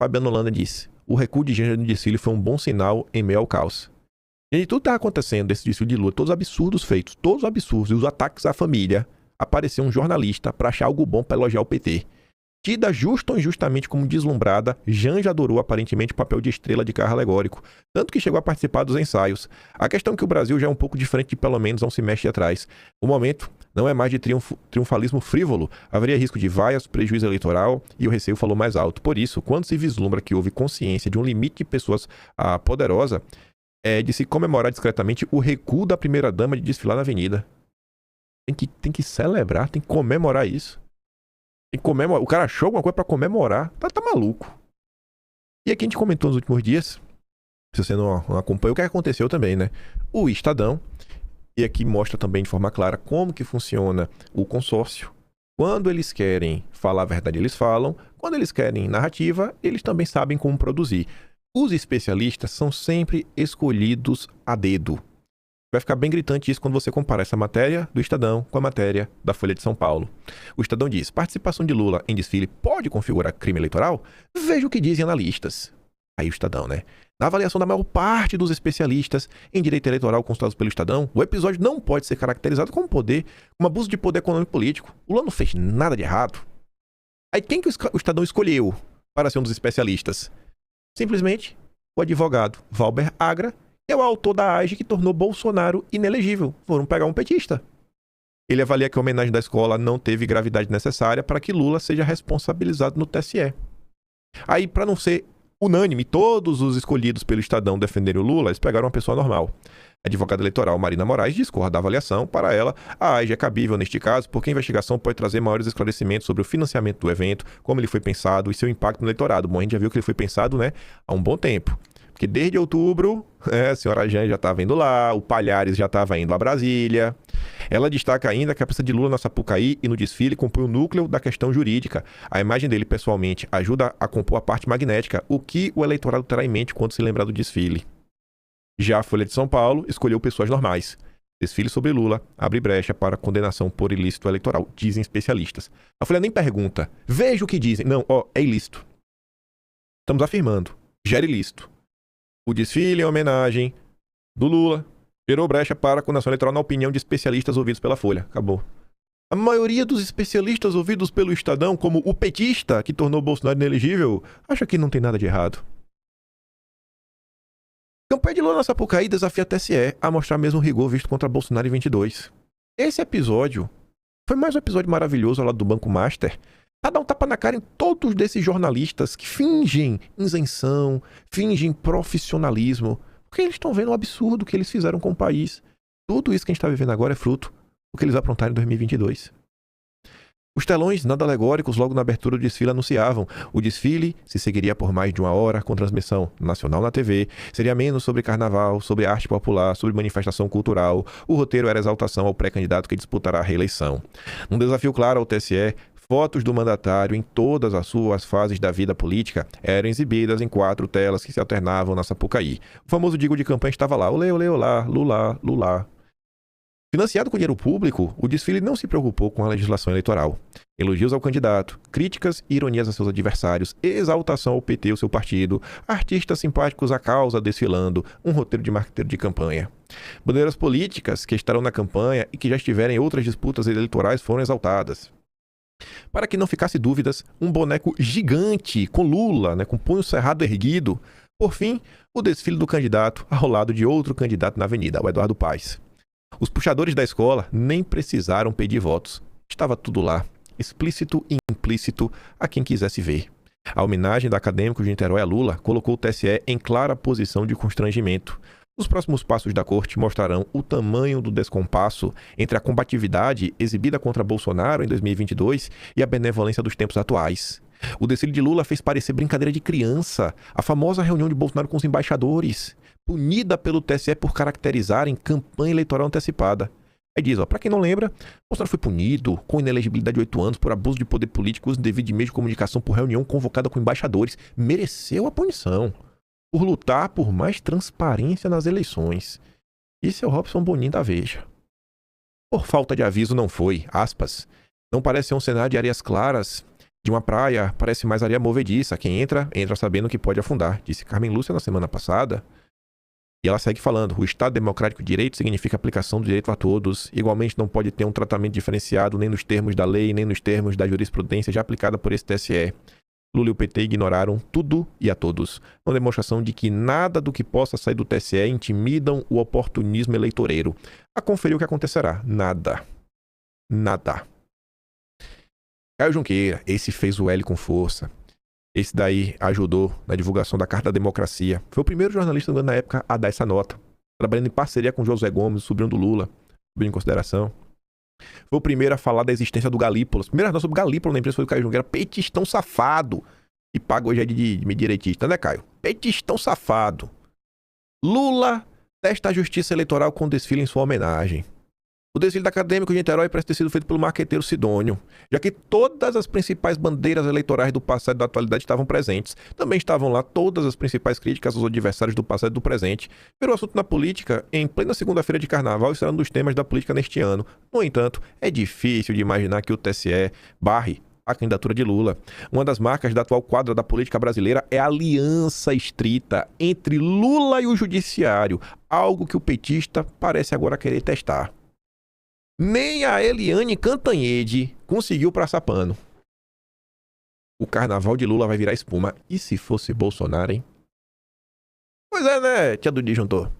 Fabiano Holanda disse: o recuo de gênero no desfile foi um bom sinal em meio ao caos. E tudo tá acontecendo desse desfile de Lula, todos os absurdos feitos, todos os absurdos, e os ataques à família. Apareceu um jornalista pra achar algo bom pra elogiar o PT. Tida justa ou injustamente como deslumbrada, Janja adorou aparentemente o papel de estrela de carro alegórico, tanto que chegou a participar dos ensaios. A questão é que o Brasil já é um pouco diferente de pelo menos há um semestre atrás. O momento não é mais de triunfalismo frívolo, haveria risco de vaias, prejuízo eleitoral e o receio falou mais alto. Por isso, quando se vislumbra que houve consciência de um limite de pessoas poderosa, é de se comemorar discretamente o recuo da primeira-dama de desfilar na avenida. Tem que celebrar, tem que comemorar isso. O cara achou alguma coisa pra comemorar. Tá maluco. E aqui a gente comentou nos últimos dias, se você não acompanha, o que aconteceu também, né? O Estadão, e aqui mostra também de forma clara como que funciona o consórcio. Quando eles querem falar a verdade, eles falam. Quando eles querem narrativa, eles também sabem como produzir. Os especialistas são sempre escolhidos a dedo. Vai ficar bem gritante isso quando você compara essa matéria do Estadão com a matéria da Folha de São Paulo. O Estadão diz: participação de Lula em desfile pode configurar crime eleitoral? Veja o que dizem analistas. Aí o Estadão, né? Na avaliação da maior parte dos especialistas em direito eleitoral consultados pelo Estadão, o episódio não pode ser caracterizado como abuso de poder econômico e político. O Lula não fez nada de errado. Aí quem que o Estadão escolheu para ser um dos especialistas? Simplesmente o advogado Valber Agra, é o autor da AGE que tornou Bolsonaro inelegível. Foram pegar um petista. Ele avalia que a homenagem da escola não teve gravidade necessária para que Lula seja responsabilizado no TSE. Aí, para não ser unânime, todos os escolhidos pelo Estadão defenderem o Lula, eles pegaram uma pessoa normal. A advogada eleitoral Marina Moraes discorda da avaliação. Para ela, a AGE é cabível neste caso porque a investigação pode trazer maiores esclarecimentos sobre o financiamento do evento, como ele foi pensado e seu impacto no eleitorado. Bom, a gente já viu que ele foi pensado, né, há um bom tempo. Porque desde outubro, a senhora Janja já estava indo lá, o Palhares já estava indo a Brasília. Ela destaca ainda que a presença de Lula na Sapucaí e no desfile compõe o núcleo da questão jurídica. A imagem dele, pessoalmente, ajuda a compor a parte magnética, o que o eleitorado terá em mente quando se lembrar do desfile. Já a Folha de São Paulo escolheu pessoas normais. Desfile sobre Lula abre brecha para condenação por ilícito eleitoral, dizem especialistas. A Folha nem pergunta. Veja o que dizem. Não, é ilícito. Estamos afirmando. Gera ilícito. O desfile em homenagem do Lula gerou brecha para a condenação eleitoral na opinião de especialistas ouvidos pela Folha. Acabou. A maioria dos especialistas ouvidos pelo Estadão, como o petista que tornou Bolsonaro inelegível, acha que não tem nada de errado. Campanha de Lula na Sapucaí desafia a TSE a mostrar mesmo rigor visto contra Bolsonaro em 22. Esse episódio foi mais um episódio maravilhoso ao lado do Banco Master. Pra dar um tapa na cara em todos desses jornalistas que fingem isenção, fingem profissionalismo, porque eles estão vendo o absurdo que eles fizeram com o país. Tudo isso que a gente está vivendo agora é fruto do que eles aprontaram em 2022. Os telões nada alegóricos logo na abertura do desfile anunciavam: o desfile se seguiria por mais de 1 hora com transmissão nacional na TV, seria menos sobre carnaval, sobre arte popular, sobre manifestação cultural. O roteiro era exaltação ao pré-candidato que disputará a reeleição. Um desafio claro ao TSE, fotos do mandatário em todas as suas fases da vida política eram exibidas em 4 telas que se alternavam na Sapucaí. O famoso digo de campanha estava lá: olê, olê, olá, Lula, Lula. Financiado com dinheiro público, o desfile não se preocupou com a legislação eleitoral. Elogios ao candidato, críticas e ironias a seus adversários, exaltação ao PT e ao seu partido, artistas simpáticos à causa desfilando, um roteiro de marqueteiro de campanha. Bandeiras políticas que estarão na campanha e que já estiverem em outras disputas eleitorais foram exaltadas. Para que não ficasse dúvidas, um boneco gigante com Lula, com punho cerrado erguido. Por fim, o desfile do candidato ao lado de outro candidato na avenida, o Eduardo Paes. Os puxadores da escola nem precisaram pedir votos. Estava tudo lá, explícito e implícito a quem quisesse ver. A homenagem da acadêmico de Niterói a Lula colocou o TSE em clara posição de constrangimento. Os próximos passos da corte mostrarão o tamanho do descompasso entre a combatividade exibida contra Bolsonaro em 2022 e a benevolência dos tempos atuais. O desfile de Lula fez parecer brincadeira de criança, a famosa reunião de Bolsonaro com os embaixadores, punida pelo TSE por caracterizarem campanha eleitoral antecipada. Aí diz, pra quem não lembra, Bolsonaro foi punido com inelegibilidade de 8 anos por abuso de poder político, uso indevido de meio de comunicação por reunião convocada com embaixadores. Mereceu a punição por lutar por mais transparência nas eleições. Isso é o Robson Bonin da Veja. Por falta de aviso não foi, aspas. Não parece ser um cenário de areias claras. De uma praia, parece mais areia movediça. Quem entra, entra sabendo que pode afundar, disse Carmen Lúcia na semana passada. E ela segue falando: o Estado Democrático de Direito significa aplicação do direito a todos. Igualmente não pode ter um tratamento diferenciado nem nos termos da lei, nem nos termos da jurisprudência já aplicada por esse TSE. Lula e o PT ignoraram tudo e a todos. Uma demonstração de que nada do que possa sair do TSE intimidam o oportunismo eleitoreiro. A conferir o que acontecerá. Nada. Nada. Caio Junqueira, esse fez o L com força. Esse daí ajudou na divulgação da Carta da Democracia. Foi o primeiro jornalista na época a dar essa nota. Trabalhando em parceria com Josué Gomes, sobrinho do Lula. Sobrinho em consideração. Foi o primeiro a falar da existência do Galípolas. Primeiro nós sobre o Galípolas na imprensa foi o Caio Junqueira. Petistão safado. E paga hoje é de direitista, né, Caio? Petistão safado. Lula testa a justiça eleitoral com desfile em sua homenagem. O desfile da Acadêmico de Niterói parece ter sido feito pelo marqueteiro Sidônio, já que todas as principais bandeiras eleitorais do passado e da atualidade estavam presentes. Também estavam lá todas as principais críticas aos adversários do passado e do presente. Virou assunto na política em plena segunda-feira de carnaval e será um dos temas da política neste ano. No entanto, é difícil de imaginar que o TSE barre a candidatura de Lula. Uma das marcas da atual quadra da política brasileira é a aliança estrita entre Lula e o judiciário, algo que o petista parece agora querer testar. Nem a Eliane Cantanhede conseguiu passar pano. O carnaval de Lula vai virar espuma. E se fosse Bolsonaro, hein? Pois é, né, tia do disjuntor?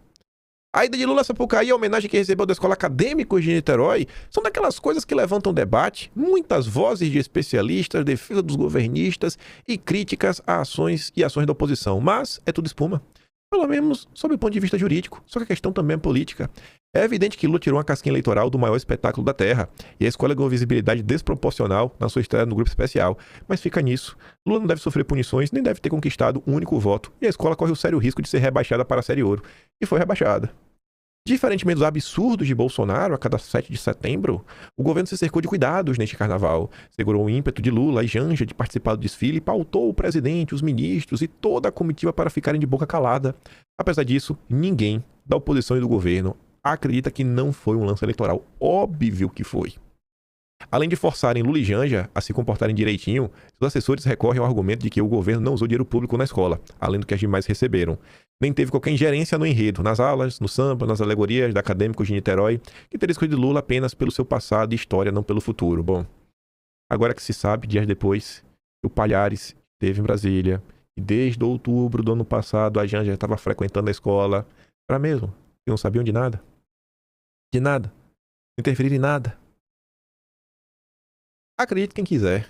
A ida de Lula a Sapucaí, a homenagem que recebeu da Escola Acadêmicos de Niterói, são daquelas coisas que levantam debate, muitas vozes de especialistas, defesa dos governistas e críticas a ações da oposição. Mas é tudo espuma. Pelo menos sob o ponto de vista jurídico, só que a questão também é política. É evidente que Lula tirou uma casquinha eleitoral do maior espetáculo da Terra, e a escolha ganhou visibilidade desproporcional na sua estreia no grupo especial. Mas fica nisso. Lula não deve sofrer punições, nem deve ter conquistado um único voto, e a escola corre o sério risco de ser rebaixada para a Série Ouro. E foi rebaixada. Diferentemente dos absurdos de Bolsonaro a cada 7 de setembro, o governo se cercou de cuidados neste carnaval. Segurou o ímpeto de Lula e Janja de participar do desfile e pautou o presidente, os ministros e toda a comitiva para ficarem de boca calada. Apesar disso, ninguém da oposição e do governo acredita que não foi um lance eleitoral. Óbvio que foi. Além de forçarem Lula e Janja a se comportarem direitinho, os assessores recorrem ao argumento de que o governo não usou dinheiro público na escola, além do que as demais receberam. Nem teve qualquer ingerência no enredo, nas aulas, no samba, nas alegorias da Acadêmicos de Niterói, que teria escolhido Lula apenas pelo seu passado e história, não pelo futuro. Bom, agora que se sabe, dias depois, que o Palhares esteve em Brasília, e desde outubro do ano passado a Janja estava frequentando a escola, era mesmo, que não sabiam de nada. De nada. Não interferir em nada. Acredite quem quiser.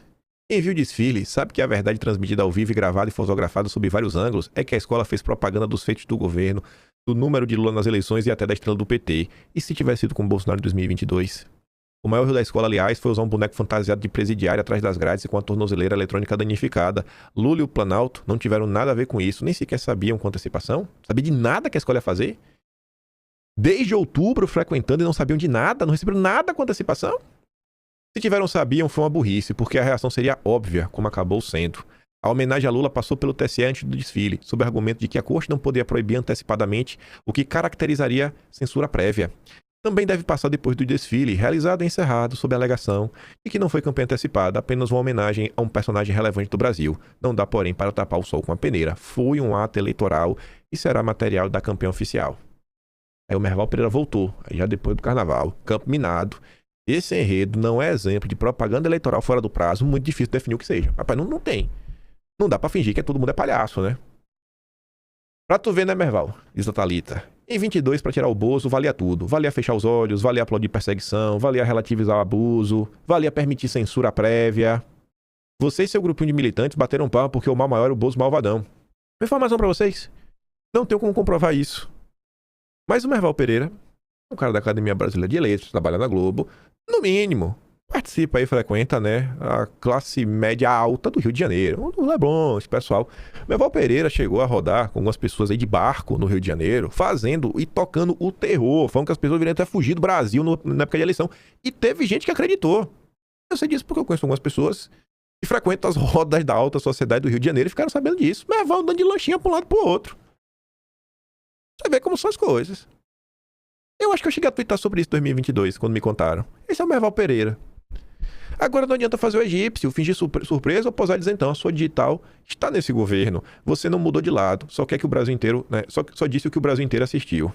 Quem viu o desfile sabe que a verdade transmitida ao vivo e gravada e fotografada sob vários ângulos é que a escola fez propaganda dos feitos do governo, do número de Lula nas eleições e até da estrela do PT. E se tivesse sido com Bolsonaro em 2022? O maior erro da escola, aliás, foi usar um boneco fantasiado de presidiário atrás das grades e com a tornozeleira eletrônica danificada. Lula e o Planalto não tiveram nada a ver com isso, nem sequer sabiam com antecipação. Sabia de nada que a escola ia fazer? Desde outubro frequentando e não sabiam de nada, não receberam nada com antecipação? Se tiveram sabiam, foi uma burrice, porque a reação seria óbvia, como acabou sendo. A homenagem a Lula passou pelo TSE antes do desfile, sob o argumento de que a corte não poderia proibir antecipadamente, o que caracterizaria censura prévia. Também deve passar depois do desfile, realizado e encerrado, sob a alegação de que não foi campanha antecipada, apenas uma homenagem a um personagem relevante do Brasil. Não dá, porém, para tapar o sol com a peneira. Foi um ato eleitoral e será material da campanha oficial. Aí o Merval Pereira voltou, aí já depois do carnaval, campo minado. Esse enredo não é exemplo de propaganda eleitoral fora do prazo, muito difícil definir o que seja. Rapaz, não tem. Não dá pra fingir que todo mundo é palhaço, né? Pra tu ver, né, Merval? Diz a Thalita. Em 22, pra tirar o Bozo, valia tudo. Valia fechar os olhos, valia aplaudir perseguição, valia relativizar o abuso, valia permitir censura prévia. Você e seu grupinho de militantes bateram palma porque o mal maior é o Bozo malvadão. Informação pra vocês. Não tenho como comprovar isso. Mas o Merval Pereira, um cara da Academia Brasileira de Letras, trabalha na Globo, no mínimo, participa aí, frequenta, né, a classe média alta do Rio de Janeiro, o Leblon, esse pessoal. Merval Pereira chegou a rodar com algumas pessoas aí de barco no Rio de Janeiro, fazendo e tocando o terror, falando que as pessoas viriam até fugir do Brasil na época de eleição. E teve gente que acreditou. Eu sei disso porque eu conheço algumas pessoas que frequentam as rodas da alta sociedade do Rio de Janeiro e ficaram sabendo disso. Merval andando de lanchinha para um lado e pro outro. Você vê como são as coisas. Eu acho que eu cheguei a twittar sobre isso em 2022, quando me contaram. Esse é o Merval Pereira. Agora não adianta fazer o egípcio, fingir surpresa ou posar e dizer, então, a sua digital está nesse governo. Você não mudou de lado, só quer que o Brasil inteiro, né? Só disse o que o Brasil inteiro assistiu.